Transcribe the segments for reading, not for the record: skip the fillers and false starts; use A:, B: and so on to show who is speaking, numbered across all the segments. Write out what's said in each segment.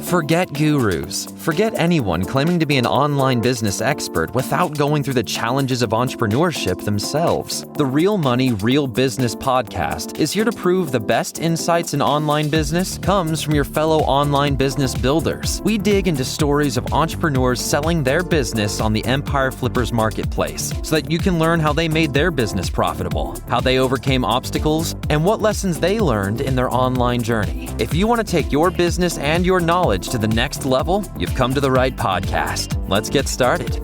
A: Forget gurus. Forget anyone claiming to be an online business expert without going through the challenges of entrepreneurship themselves. The Real Money, Real Business podcast is here to prove the best insights in online business comes from your fellow online business builders. We dig into stories of entrepreneurs selling their business on the Empire Flippers marketplace so that you can learn how they made their business profitable, how they overcame obstacles, and what lessons they learned in their online journey. If you want to take your business and your knowledge to the next level, you've come to the right podcast. Let's get started.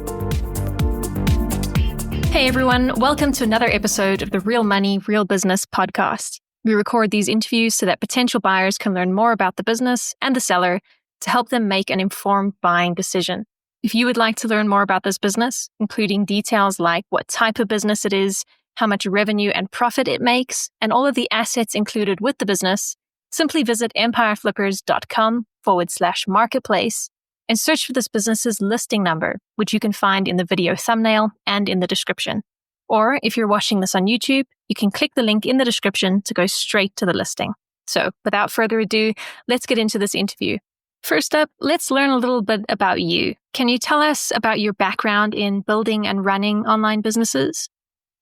B: Hey everyone, welcome to another episode of the Real Money, Real Business podcast. We record these interviews so that potential buyers can learn more about the business and the seller to help them make an informed buying decision. If you would like to learn more about this business, including details like what type of business it is, how much revenue and profit it makes, and all of the assets included with the business, simply visit empireflippers.com/marketplace and search for this business's listing number, which you can find in the video thumbnail and in the description. Or if you're watching this on YouTube, you can click the link in the description to go straight to the listing. So without further ado, let's get into this interview. First up, let's learn a little bit about you. Can you tell us about your background in building and running online businesses?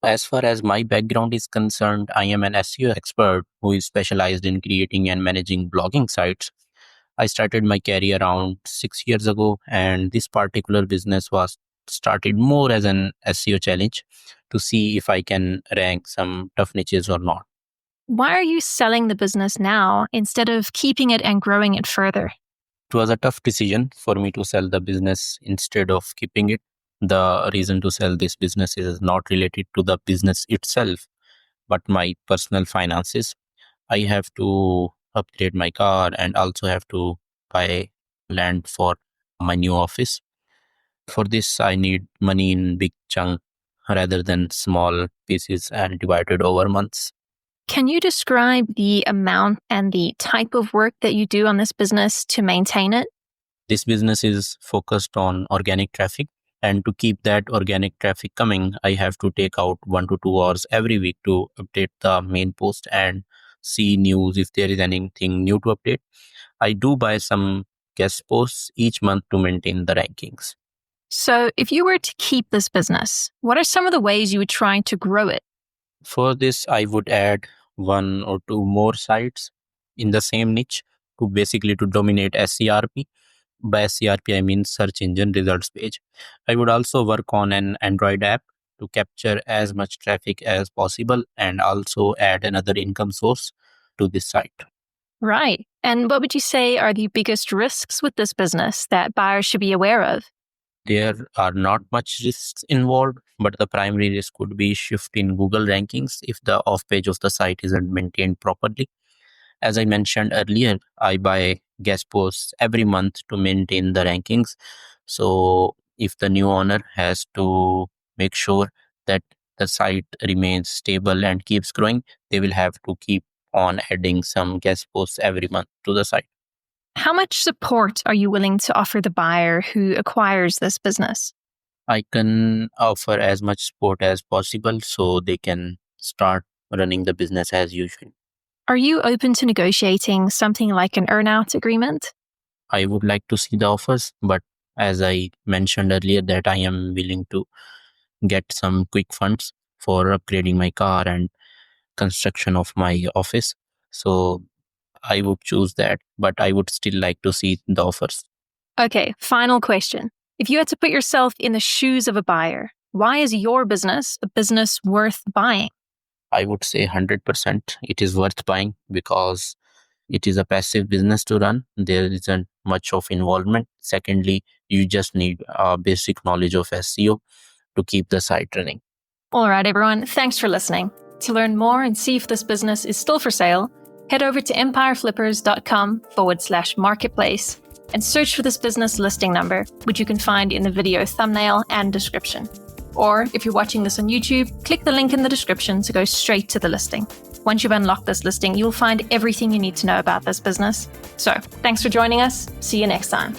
C: As far as my background is concerned, I am an SEO expert who is specialized in creating and managing blogging sites. I started my career around 6 years ago, and this particular business was started more as an SEO challenge to see if I can rank some tough niches or not.
B: Why are you selling the business now instead of keeping it and growing it further?
C: It was a tough decision for me to sell the business instead of keeping it. The reason to sell this business is not related to the business itself, but my personal finances. I have to upgrade my car and also have to buy land for my new office. For this, I need money in big chunk rather than small pieces and divided over months.
B: Can you describe the amount and the type of work that you do on this business to maintain it?
C: This business is focused on organic traffic. And to keep that organic traffic coming, I have to take out 1 to 2 hours every week to update the main post and see news if there is anything new to update. I do buy some guest posts each month to maintain the rankings.
B: So if you were to keep this business, what are some of the ways you would try to grow it?
C: For this, I would add 1 or 2 more sites in the same niche to dominate SERP. By SERP, I mean search engine results page. I would also work on an Android app to capture as much traffic as possible and also add another income source to this site.
B: Right. And what would you say are the biggest risks with this business that buyers should be aware of?
C: There are not much risks involved, but the primary risk would be shift in Google rankings if the off page of the site isn't maintained properly. As I mentioned earlier, I buy guest posts every month to maintain the rankings. So if the new owner has to make sure that the site remains stable and keeps growing, they will have to keep on adding some guest posts every month to the site.
B: How much support are you willing to offer the buyer who acquires this business?
C: I can offer as much support as possible so they can start running the business as usual.
B: Are you open to negotiating something like an earn-out agreement?
C: I would like to see the offers, but as I mentioned earlier that I am willing to get some quick funds for upgrading my car and construction of my office. So I would choose that, but I would still like to see the offers.
B: Okay, final question. If you had to put yourself in the shoes of a buyer, why is your business a business worth buying?
C: I would say 100% it is worth buying because it is a passive business to run. There isn't much of involvement. Secondly, you just need a basic knowledge of SEO to keep the site running.
B: All right, everyone. Thanks for listening. To learn more and see if this business is still for sale, head over to empireflippers.com/marketplace and search for this business listing number, which you can find in the video thumbnail and description. Or if you're watching this on YouTube, click the link in the description to go straight to the listing. Once you've unlocked this listing, you'll find everything you need to know about this business. So, thanks for joining us. See you next time.